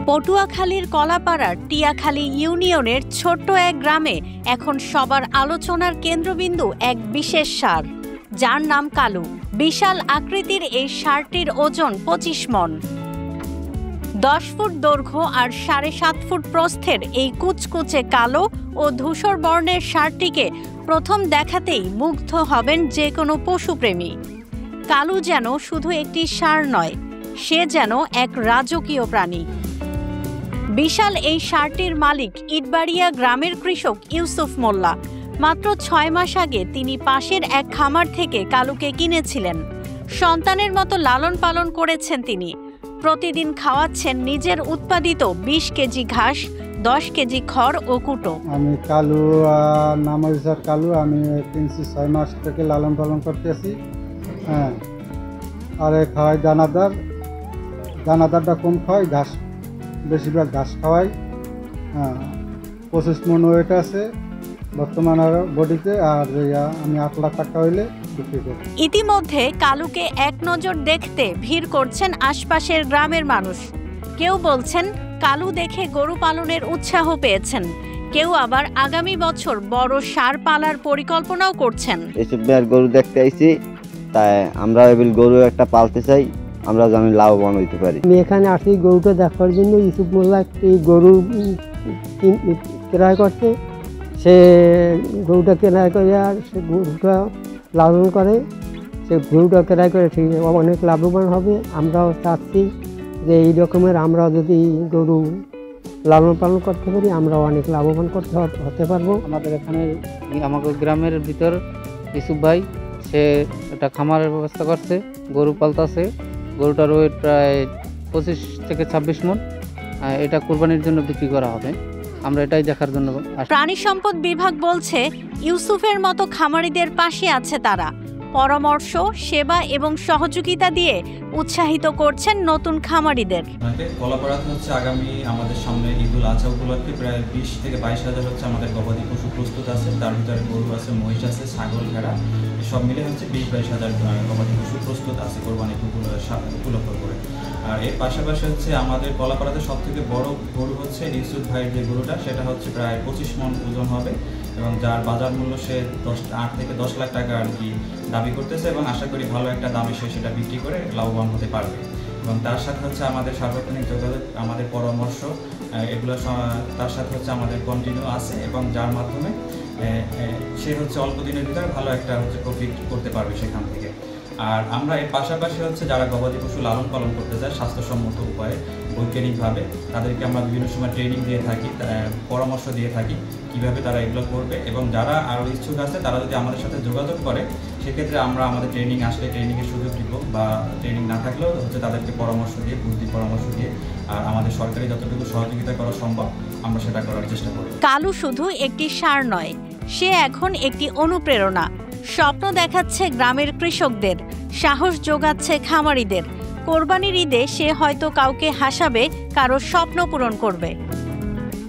পটুয়াখালীর কলাপাড়ার টিয়াখালী ইউনিয়নের ছোট্ট এক গ্রামে এখন সবার আলোচনার কেন্দ্রবিন্দু এক বিশেষ ষাঁড়, যার নাম কালু। বিশাল আকৃতির এই ষাঁড়টির ওজন ২৫ মণ। ১০ ফুট দৈর্ঘ্য আর ৭.৫ ফুট প্রস্থের এই কুচকুচে কালো ও ধূসর বর্ণের ষাঁড়টিকে প্রথম দেখাতেই মুগ্ধ হবেন যে কোনো পশুপ্রেমী। কালু যেন শুধু একটি ষাঁড় নয়, সে যেন এক রাজকীয় প্রাণী। বিশাল এই ষাঁড়টির মালিক ইটবাড়িয়া গ্রামের কৃষক ইউসুফ মোল্লা। মাত্র ৬ মাস আগে তিনি পাশের এক খামার থেকে কালুকে কিনেছিলেন। সন্তানের মতো লালন পালন করেছেন তিনি। প্রতিদিন খাওয়াচ্ছেন নিজের উৎপাদিত ২০ কেজি ঘাস, ১০ কেজি খড় ও কুটো। আমি কালু, নাম হয়েছে কালু। আমি কিনছি ৬ মাস থেকে লালন পালন করতেছি। হ্যাঁ, আর খাওয়াই দানাদার। দানাদারটা কম খাওয়াই, ঘাস বেশিরভাগ ঘাস খাওয়াই। হ্যাঁ, ২৫ মণ ওয়েট আছে বর্তমান আর বডিতে। আর আমি ৮ লাখ টাকা হইলে বিক্রি করি। ইতিমধ্যে কালুকে এক নজর দেখতে ভিড় করছেন আশপাশের গ্রামের মানুষ। কেউ বলছেন কালু দেখে গরু পালনের উৎসাহ পেয়েছেন, কেউ আবার আগামী বছর বড় ষাঁড় পালার পরিকল্পনাও করছেন। এসব গরু দেখতে আইছি, তাই আমরা গরু একটা পালতে চাই, আমরা যেন লাভবান হইতে পারি। আমি এখানে আসি গরুটা দেখার জন্য। ইউসুফ মোল্লা একটি গরু ক্রয় করছে। সে গরুটা ক্রয় করে আর সে গরুটা লালন করে। সে গরুটা ক্রয় করে ঠিক অনেক লাভবান হবে। আমরাও চাচ্ছি যে এই রকমের আমরা যদি গরু লালন পালন করতে পারি, আমরা অনেক লাভবান হতে পারবো। আমাদের এখানে আমাদের গ্রামের ভিতর ইউসুফ ভাই সে একটা খামারের ব্যবস্থা করছে, গরু পালতাছে। গরুটার ওয়েট প্রায় ২৫ থেকে ২৬ মণ। এটা কোরবানির জন্য বিক্রি করা হবে। আমরা এটাই দেখার জন্য। প্রাণী সম্পদ বিভাগ বলছে ইউসুফের মতো খামারিদের পাশে আছে তারা। পরামর্শ, সেবা এবং সহযোগিতা দিয়ে উৎসাহিত করছেন নতুন খামারিদের। কলাপাড়াতে হচ্ছে আগামী আমাদের সামনে ঈদুল আজহা উপলক্ষে প্রায় ২০ থেকে ২২ হাজার হচ্ছে আমাদের গবাদি পশু প্রস্তুত আছে। তার ভিতরে গরু আছে, মহিষ আছে, ছাগল, ভেড়া, সব মিলে হচ্ছে ২০-২২ হাজার গবাদি পশু প্রস্তুত আছে কোরবানি উপলক্ষ করে। আর এর পাশাপাশি হচ্ছে আমাদের কলাপাড়াতে সব থেকে বড় গরু হচ্ছে ইউসুফ ভাইয়ের যে গরুটা, সেটা হচ্ছে প্রায় ২৫ মণ ওজন হবে এবং যার বাজার মূল্য সে ৮ থেকে ১০ লাখ টাকা আর কি দাবি করতেছে এবং আশা করি ভালো একটা দামে সে সেটা বিক্রি করে লাভবান হতে পারবে। এবং তার সাথে হচ্ছে আমাদের সার্বক্ষণিক যোগাযোগ, আমাদের পরামর্শ, এগুলো তার সাথে হচ্ছে আমাদের কন্টিনিউ আছে এবং যার মাধ্যমে সে হচ্ছে অল্প দিনের ভিতরে ভালো একটা হচ্ছে প্রফিট করতে পারবে সেখান থেকে। আর আমরা এর পাশাপাশি হচ্ছে যারা গবাদি পশু লালন পালন করতে চায় স্বাস্থ্যসম্মত উপায়ে বৈজ্ঞানিকভাবে, তাদেরকে আমরা বিভিন্ন সময় ট্রেনিং দিয়ে থাকি, পরামর্শ দিয়ে থাকি কীভাবে তারা এগুলো করবে। এবং যারা আরও ইচ্ছুক আছে তারা যদি আমাদের সাথে যোগাযোগ করে, সেক্ষেত্রে আমরা আমাদের ট্রেনিং আসলে ট্রেনিংয়ের সুযোগ দিব, বা ট্রেনিং না থাকলেও হচ্ছে তাদেরকে পরামর্শ দিয়ে, বুদ্ধি পরামর্শ দিয়ে, আর আমাদের সরকারি যতটুকু সহযোগিতা করা সম্ভব আমরা সেটা করার চেষ্টা করি। কালু শুধু একটি ষাঁড় নয়, সে এখন একটি অনুপ্রেরণা। স্বপ্ন দেখাচ্ছে গ্রামের কৃষকদের, সাহস যোগাচ্ছে খামারিদের। কোরবানির ঈদে সে হয়তো কাউকে হাসাবে, কারো স্বপ্ন পূরণ করবে।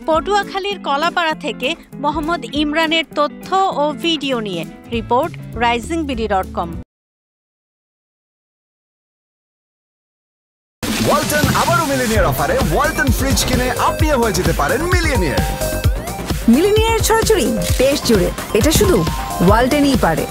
পটুয়াখালীর কলাপাড়া থেকে মোহাম্মদ ইমরানের তথ্য ও ভিডিও নিয়ে রিপোর্ট risingBD.com। ওয়ালটন আবারও মিলিনিয়ার অফারে ওয়ালটন ফ্রিজ কিনে আপনিও হয়ে যেতে পারেন মিলিয়নিয়ার। মিলিনিয়ার ছড়াছড়ি দেশ জুড়ে, এটা শুধু ওয়ালটনই পারে।